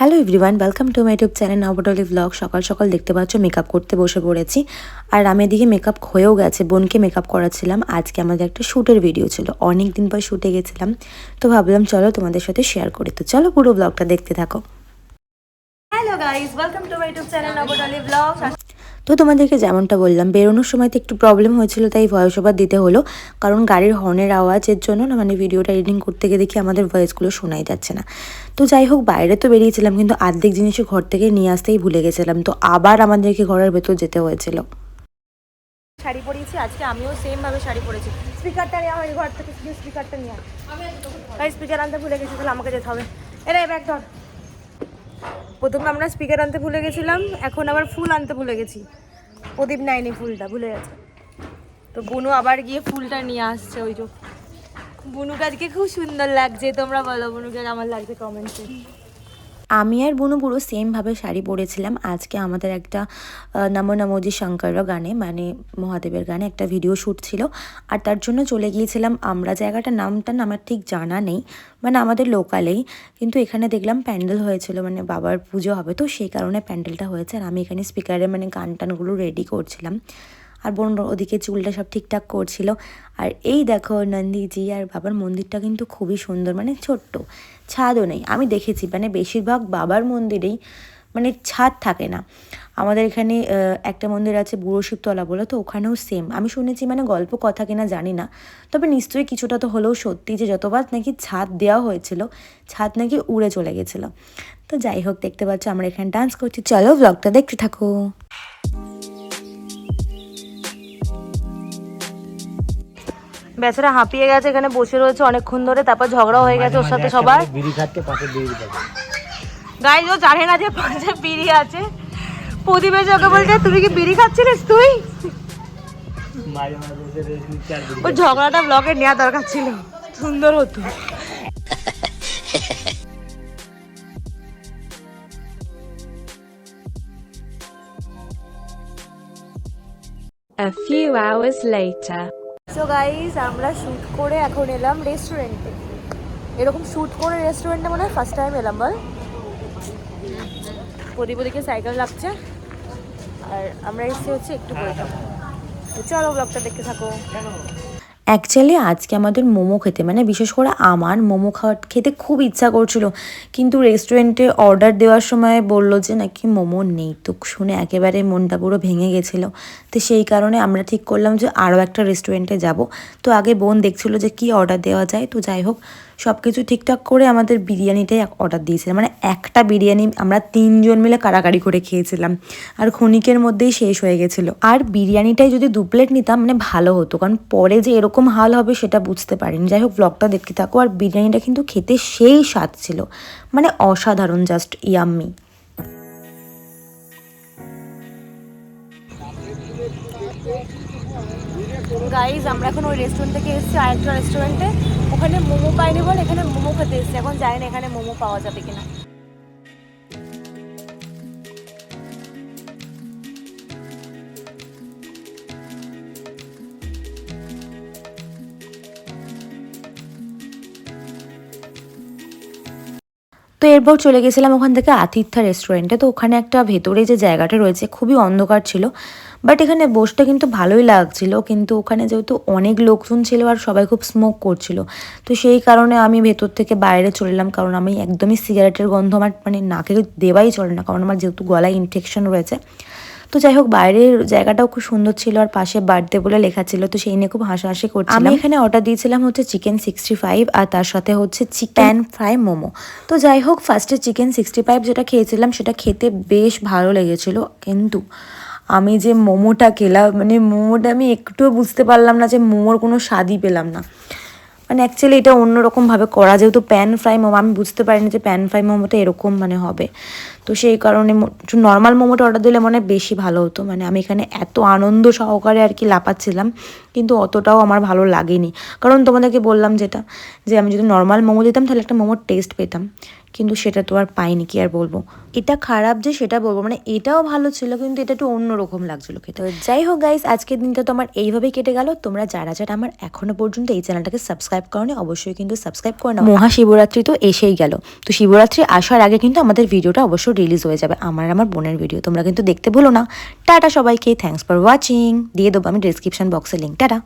Hello everyone, welcome to my YouTube channel নবডলি vlog. সকাল সকাল দেখতে পাচ্ছ মেকআপ করতে বসে পড়েছি। আর আমি এদিকে মেকআপ হয়েও গেছে, বোনকে মেকআপ করাচ্ছিলাম। আজকে আমাদের একটা শ্যুটের ভিডিও ছিল, অনেক দিন পর শ্যুটে গেছিলাম, তো ভাবলাম চলো তোমাদের সাথে শেয়ার করি। তো চলো পুরো ব্লগটা দেখতে থাকো। Hello guys, welcome to my YouTube channel নবডলি ব্লগ। তো তোমাদেরকে যেমনটা বললাম, বেরোনোর সময় তো একটু প্রবলেম হয়েছিল, তাই ভয়েস ওভার দিতে হলো। কারণ গাড়ির হর্নের আওয়াজের জন্য না, মানে ভিডিওটা এডিটিং করতে গিয়ে দেখি আমাদের ভয়েসগুলো শোনাই যাচ্ছে না। তো যাই হোক, বাইরে তো বেরিয়েছিলাম, কিন্তু অর্ধেক জিনিসও ঘর থেকে নিয়ে আসতেই ভুলে গেছিলাম, তো আবার আমাদেরকে ঘরের ভেতর যেতে হয়েছিল। শাড়ি পরেছি আজকে, আমিও সেম ভাবে শাড়ি পরেছি। স্পিকারটা নিয়ে আমার ঘর থেকে স্পিকারটা নিয়ে ভাই, স্পিকার আনতে ভুলে গেছি, তাহলে আমাকে যেতে হবে। এরা ব্যাগ ধর। প্রথমে আমরা স্পিকার আনতে ভুলে গেছিলাম, এখন আবার ফুল আনতে ভুলে গেছি। প্রদীপ নেয়নি, ফুলটা ভুলে গেছে। তো বুনু আবার গিয়ে ফুলটা নিয়ে আসছে। ওই যে বুনুকে আজকে খুব সুন্দর লাগছে, তোমরা বলো বুনুকে কেমন লাগছে কমেন্টে। আমি আর বুনু পুরো সেমভাবে শাড়ি পরেছিলাম। আজকে আমাদের একটা নমো নমোজি শঙ্কর গানে, মানে মহাদেবের গানে একটা ভিডিও শ্যুট ছিল, আর তার জন্য চলে গিয়েছিলাম আমরা। জায়গাটার নামটা আমার ঠিক জানা নেই, মানে আমাদের লোকালেই, কিন্তু এখানে দেখলাম প্যান্ডেল হয়েছিল, মানে বাবার পুজো হবে, তো সেই কারণে প্যান্ডেলটা হয়েছে। আর আমি এখানে স্পিকারে মানে গান টানগুলো রেডি করছিলাম, আর বোন ওদিকে চুলটা সব ঠিকঠাক করছিল। আর এই দেখো নন্দীজি আর বাবার মন্দিরটা কিন্তু খুবই সুন্দর, মানে ছোট্ট, ছাদও নেই। আমি দেখেছি মানে বেশিরভাগ বাবার মন্দিরেই মানে ছাদ থাকে না। আমাদের এখানে একটা মন্দির আছে বুড়ো শিবতলা বলে, তো ওখানেও সেম। আমি শুনেছি, মানে গল্প কথা কিনা জানি না, তবে নিশ্চয়ই কিছুটা তো হলেও সত্যি, যে যতবার নাকি ছাদ দেওয়া হয়েছিল, ছাদ নাকি উড়ে চলে গেছিলো। তো যাই হোক, দেখতে পাচ্ছ আমরা এখানে ডান্স করছি। চলো ব্লগটা দেখতে থাকো। বেচারা হাঁপিয়ে গেছে, এখানে বসে রয়েছে অনেকক্ষণ ধরে, তারপর ঝগড়া হয়ে গেছে ওর সাথে সবার। গাইজ ও জানে না যে পাশে বিড়ি আছে। প্রদীপের ওকে বলছে তুই কি বিড়ি খাচ্ছিলিস তুই? ওই ঝগড়াটা ব্লগে নেওয়া দরকার ছিল, সুন্দর হতো। A few hours later. So guys, আমরা শ্যুট করে এখন এলাম রেস্টুরেন্টে। এরকম শ্যুট করে রেস্টুরেন্টে মনে হয় ফার্স্ট টাইম এলাম। বল, প্রদীপ ওদিকে সাইকেল লাগছে, আর আমরা এসে হচ্ছে একটু করে যাবো। তো চলো ব্লগটা দেখতে থাকো। অ্যাকচুয়ালি আজকে আমাদের মোমো খেতে, মানে বিশেষ করে আমার মোমো খেতে খুব ইচ্ছা করছিল, কিন্তু রেস্টুরেন্টে অর্ডার দেওয়ার সময় বললো যে নাকি মোমো নেই। তো শুনে একেবারে মনটা পুরো ভেঙে গেছিলো। তো সেই কারণে আমরা ঠিক করলাম যে আরও একটা রেস্টুরেন্টে যাব। তো আগে বোন দেখছিল যে কি অর্ডার দেওয়া যায়। তো যাই হোক, সব কিছু ঠিকঠাক করে আমাদের বিরিয়ানিটাই অর্ডার দিয়েছিলাম, মানে একটা বিরিয়ানি আমরা 3 জন মিলে কাড়াকাড়ি করে খেয়েছিলাম, আর ক্ষণিকের মধ্যেই শেষ হয়ে গেছিলো। আর বিরিয়ানিটাই যদি 2 প্লেট নিতাম মানে ভালো হতো, কারণ পরে যে এরকম হাল হবে সেটা বুঝতে পারিনি। যাই হোক, ব্লগটা দেখতে থাকো। আর বিরিয়ানিটা কিন্তু খেতে সেই স্বাদ ছিল, মানে অসাধারণ, জাস্ট ইয়াম্মি। গাইজ, আমরা এখন ওই রেস্টুরেন্ট থেকে এসেছি আরেকটা রেস্টুরেন্টে। ওখানে মোমো পাইনি বল, এখানে মোমো খেতে এসেছি। এখন জানি না এখানে মোমো পাওয়া যাবে কিনা। তো এরপর চলে গেছিলাম ওখান থেকে আতিথ্যা রেস্টুরেন্টে। তো ওখানে একটা ভেতরে যে জায়গাটা রয়েছে খুবই অন্ধকার ছিল, বাট এখানে বসতে কিন্তু ভালোই লাগছিল। কিন্তু ওখানে যেহেতু অনেক লোকজন ছিল আর সবাই খুব স্মোক করছিল, তো সেই কারণে আমি ভেতর থেকে বাইরে চলে এলাম। কারণ আমি একদমই সিগারেটের গন্ধ আমার মানে নাকে দেওয়াই চলে না, কারণ আমার যেহেতু গলায় ইনফেকশন রয়েছে। তো যাই হোক, বাইরের জায়গাটাও খুব সুন্দর ছিল, আর পাশে বার্থডে বলে লেখা ছিল, তো সেই নিয়ে খুব হাসাহাসি করছিলাম। আমি এখানে অর্ডার দিয়েছিলাম হচ্ছে চিকেন 65, আর তার সাথে হচ্ছে চিকেন ফ্রাই মোমো। তো যাই হোক, ফার্স্টে চিকেন 65 যেটা খেয়েছিলাম সেটা খেতে বেশ ভালো লেগেছিল, কিন্তু আমি যে মোমোটা খেলাম, মানে মোমোটা আমি একটুও বুঝতে পারলাম না যে মোমোর কোনো স্বাদই পেলাম না। মানে অ্যাকচুয়ালি এটা অন্যরকমভাবে করা, যেহেতু প্যান ফ্রাই মোমো, আমি বুঝতে পারিনি যে প্যান ফ্রাই মোমোটা এরকম মানে হবে। তো সেই কারণে নর্মাল মোমোটা অর্ডার দিলে মনে বেশি ভালো হতো। মানে আমি এখানে এত আনন্দ সহকারে আর কি লাপাচ্ছিলাম, কিন্তু অতটাও আমার ভালো লাগেনি। কারণ তোমাদেরকে বললাম যেটা, যে আমি যদি নর্মাল মোমো দিতাম তাহলে একটা মোমোর টেস্ট পেতাম, কিন্তু সেটা তো আর পাইনি, কি আর বলবো। এটা খারাপ যে সেটা বলবো, মানে এটাও ভালো ছিল কিন্তু এটা একটু অন্যরকম লাগছিল খেতে। তো যাই হোক গাইস, আজকের দিনটা তো আমার এইভাবেই কেটে গেল। তোমরা যারা যারা আমার এখনো পর্যন্ত এই চ্যানেলটাকে সাবস্ক্রাইব করোনি অবশ্যই কিন্তু সাবস্ক্রাইব করে নাও। মহাশিবরাত্রি তো এসেই গেল, তো শিবরাত্রি আসার আগে কিন্তু আমাদের ভিডিওটা অবশ্যই রিলিজ হয়ে যাবে, আমার বোনের ভিডিও। তোমরা কিন্তু দেখতে ভুলো না। টাটা সবাইকে, থ্যাঙ্কস ফর ওয়াচিং। দিয়ে দেবো আমি ডিসক্রিপশন বক্সে লিঙ্ক। টাটা।